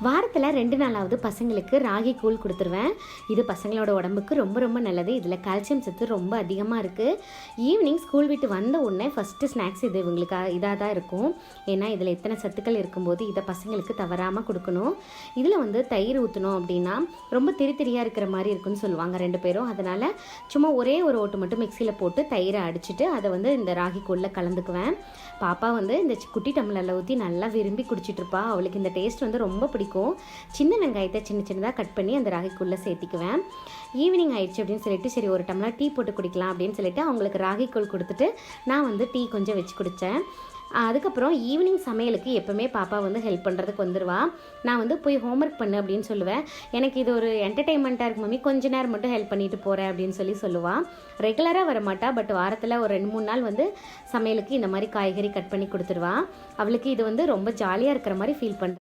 வாரத்தில் 2 நாளாவது பசங்களுக்கு ராகி கூழ் கொடுத்துருவேன். இது பசங்களோட உடம்புக்கு ரொம்ப ரொம்ப நல்லது. இதில் கால்சியம் சத்து ரொம்ப அதிகமாக இருக்குது. ஈவினிங் ஸ்கூல் விட்டு வந்த உடனே ஃபஸ்ட்டு ஸ்நாக்ஸ் இது இவங்களுக்கு இதாக தான் இருக்கும். ஏன்னா இதில் எத்தனை சத்துக்கள் இருக்கும்போது இதை பசங்களுக்கு தவறாமல் கொடுக்கணும். இதில் வந்து தயிர் ஊற்றணும் அப்படின்னா ரொம்ப திரியாக இருக்கிற மாதிரி இருக்குன்னு சொல்லுவாங்க 2 பேரும். அதனால் சும்மா ஒரே ஒரு ஓட்டு மட்டும் மிக்சியில் போட்டு தயிரை அடிச்சுட்டு அதை வந்து இந்த ராகி கூழில் கலந்துக்குவேன். பாப்பா வந்து இந்த குட்டி டம்ளரில் ஊற்றி நல்லா விரும்பி குடிச்சிட்ருப்பா. அவளுக்கு இந்த டேஸ்ட் வந்து ரொம்ப பிடிக்கும். சின்ன வெங்காயத்தை சின்னதாக கட் பண்ணி அந்த ராகிக்குள்ளே சேர்த்திக்குவேன். ஈவினிங் ஆயிடுச்சு அப்படின்னு சொல்லிட்டு சரி ஒரு டம்ளர் டீ போட்டு குடிக்கலாம் அப்படின்னு சொல்லிட்டு அவங்களுக்கு ராகிக்கூழ் கொடுத்துட்டு நான் வந்து டீ கொஞ்சம் வச்சு குடித்தேன். அதுக்கப்புறம் ஈவினிங் சமையலுக்கு எப்போவுமே பாப்பா வந்து ஹெல்ப் பண்ணுறதுக்கு வந்துடுவா. நான் வந்து போய் ஹோம்ஒர்க் பண்ணு அப்படின்னு சொல்லுவேன். எனக்கு இது ஒரு என்டர்டெயின்மெண்ட்டாக இருக்கும் மம்மி, கொஞ்ச நேரம் மட்டும் ஹெல்ப் பண்ணிட்டு போகிறேன் அப்படின்னு சொல்லுவாள். ரெகுலராக வர மாட்டா, பட் வாரத்தில் ஒரு 2-3 நாள் வந்து சமையலுக்கு இந்த மாதிரி காய்கறி கட் பண்ணி கொடுத்துருவா. அவளுக்கு இது வந்து ரொம்ப ஜாலியாக இருக்கிற மாதிரி ஃபீல் பண்ணுறேன்.